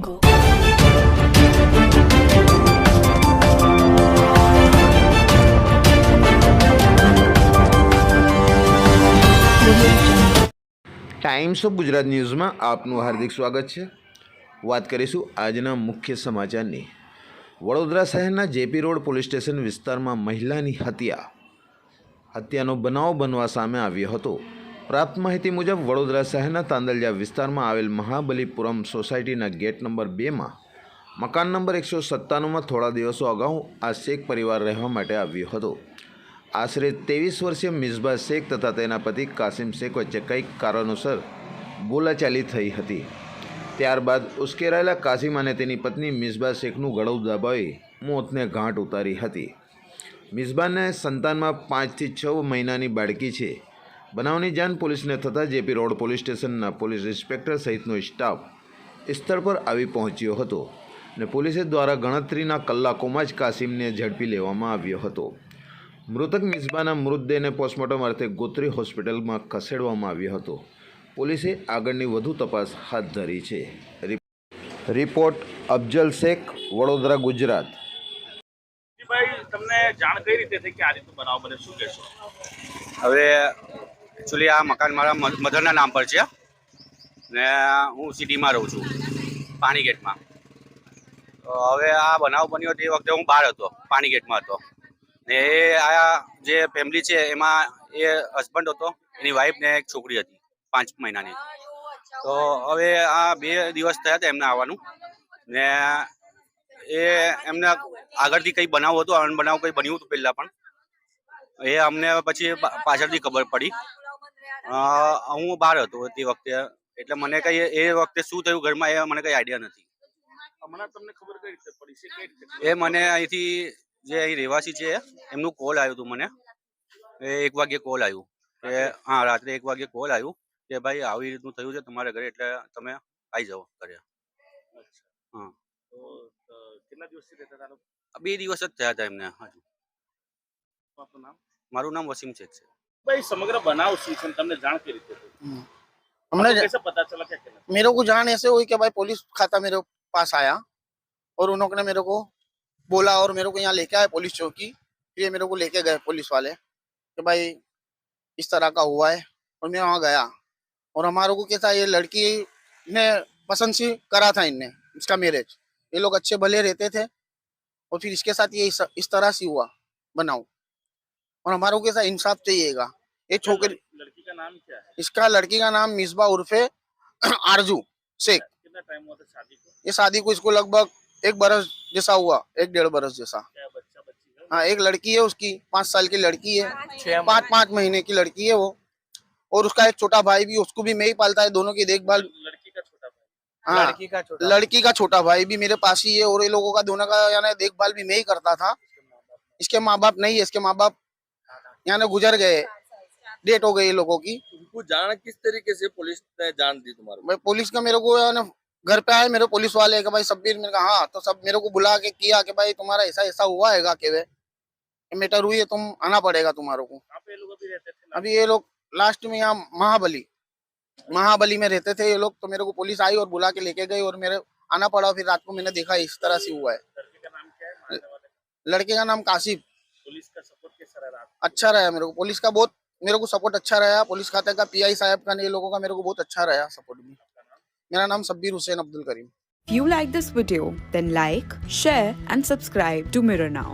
Go. Times of Gujarat ન્યૂઝમાં આપનું હાર્દિક સ્વાગત છે। વાત કરીશું આજના મુખ્ય સમાચારની। વડોદરા શહેરના જેપી રોડ પોલીસ સ્ટેશન વિસ્તારમાં મહિલાની હત્યાનો બનાવ બનવા સામે આવ્યો હતો। પ્રાપ્ત માહિતી મુજબ વડોદરા શહેરના તાંદલજા વિસ્તારમાં આવેલ મહાબલીપુરમ સોસાયટીના ગેટ નંબર 2માં મકાન નંબર 197માં થોડા દિવસો અગાઉ આ શેખ પરિવાર રહેવા માટે આવ્યો હતો। આશરે 23 વર્ષીય મિસબા શેખ તથા તેના પતિ કાસિમ શેખ વચ્ચે કંઈક કારણોસર બોલાચાલી થઈ હતી। ત્યારબાદ ઉશ્કેરાયેલા કાસિમ અને તેની પત્ની મિસબા શેખનું ગળું દબાવી મોતને ઘાટ ઉતારી હતી। મિસબાને સંતાનમાં 5 થી 6 મહિનાની બાળકી છે। બનાવની જાણ પોલીસને થતાં જેપી રોડ પોલીસ સ્ટેશનના પોલીસ ઇન્સ્પેક્ટર સહિતનો સ્ટાફ સ્થળ પર આવી પહોંચ્યો હતો અને પોલીસે દ્વારા ગણતરીના કલાકોમાં જ કાસિમને ઝડપી લેવામાં આવ્યો હતો। મૃતક મિસબાના મૃતદેહને પોસ્ટમોર્ટમ અર્થે ગોત્રી હોસ્પિટલમાં ખસેડવામાં આવ્યો હતો। પોલીસે આગળની વધુ તપાસ હાથ ધરી છે। રિપોર્ટ અફજલ શેખ, વડોદરા, ગુજરાત। ભાઈ, તમને જાણ કઈ રીતે થઈ કે આ રીતનો બનાવ બને, શું કહેશો? હવે એકચ્યુઅલી આ મકાન મારા મધરના નામ પર છે ને હું સિટીમાં રહું છું, પાણી ગેટમાં। હવે આ બનાવ બન્યો તે વખતે હું બહાર હતો, પાણી ગેટમાં હતો ને એ આ જે ફેમિલી છે એમાં એ હસબન્ડ હતો, એની વાઈફ ને એક છોકરી હતી 5 મહિનાની। તો હવે આ 2 દિવસ થયા હતા એમને આવવાનું ને એ એમને આગળથી કંઈ બનાવ હતો, અનબનાવ કંઈ બન્યું હતું પહેલાં પણ, એ અમને પછી પાછળથી ખબર પડી। હું બહાર હતો તે વખતે, એટલે મને કંઈ એ વખતે શું થયું ઘરમાં એ મને કંઈ આઈડિયા નથી। હમણાં તમને ખબર કઈ રીતે પડી છે? કઈ રીતે? એ મને અહીંથી જે અહીં રહેવાસી છે એમનું કોલ આવ્યું હતું મને, એ 1 વાગ્યે કોલ આવ્યું કે હા, રાત્રે 1 વાગ્યે કોલ આવ્યું કે ભાઈ આવી રીતનું થયું છે તમારા ઘરે, એટલે તમે આવી જાઓ ઘરે। હા, તો કેટલા દિવસથી રહેતા હતા? 2 દિવસ જ થયા હતા એમને। હજુ આપનું નામ? મારું નામ વસીમ શેખ છે। भाई, समग्र बनाव શું છે તમને જાણ કઈ રીતે થઈ? हमने कैसे पता चला, क्या कहना? मेरे को जान ऐसे हुई कि भाई पुलिस खाता मेरे पास आया और उन्होंने मेरे को बोला और मेरे को यहाँ लेके आए पुलिस चौकी। फिर ये मेरे को लेके गए पुलिस वाले कि भाई इस तरह का हुआ है, और मैं वहाँ गया और हमारे को क्या था, ये लड़की ने पसंद से करा था इनने इसका मैरिज। ये लोग अच्छे भले रहते थे और फिर इसके साथ ये इस तरह से हुआ बनाओ, और हमारे को कैसा इंसाफ चाहिएगा। ये छोकरी, लड़की का नाम क्या है? इसका लड़की का नाम मिसबा उर्फे आरजू शेख। कितना टाइम हुआ था शादी को? ये शादी को इसको लगभग 1 बरस जैसा हुआ, 1-1.5 बरस जैसा। क्या बच्चा बच्ची है? हाँ, एक लड़की है उसकी, 5 साल की लड़की है, 5 महीने की लड़की है वो, और उसका एक छोटा भाई भी, उसको भी मैं ही पालता है। दोनों की देखभाल, लड़की का छोटा भाई? हाँ, लड़की का छोटा भाई भी मेरे पास ही है, और ये लोगों का दोनों का यानी देखभाल भी मैं ही करता था। इसके माँ बाप नहीं है, इसके माँ बाप यानी गुजर गए, डेट हो गई ये लोगों की। तुमको जान किस तरीके से पुलिस ने जान दी तुम्हारे? भाई पुलिस का मेरे को यानी घर पे आए मेरे पुलिस वाले कि भाई सब्बीर, मैंने कहा हाँ, तो सब मेरे को बुला के किया कि भाई तुम्हारा ऐसा ऐसा हुआ हैगा कि वे मैटर हुई है, तुम आना पड़ेगा तुम्हारे को। कहाँ पे ये लोग अभी रहते थे? अभी ये लोग लास्ट में यहाँ महाबली में रहते थे ये लोग। तो मेरे को पुलिस आई और बुला के लेके गई और मेरे आना पड़ा। फिर रात को मैंने देखा इस तरह से हुआ है। लड़के का नाम क्या है, मारने वाले? लड़के का नाम कासिम। पुलिस का सपोर्ट कैसा रहा? अच्छा रहा मेरे को, पुलिस का बहुत मेरे को सपोर्ट अच्छा रहा। पुलिस खाते का पीआई साहब का, ये लोगों का मेरे को बहुत अच्छा रहा सपोर्ट भी। मेरा नाम Sabbir Hussain Abdul Karim. If you like this video, then like, share and subscribe to Mirror Now.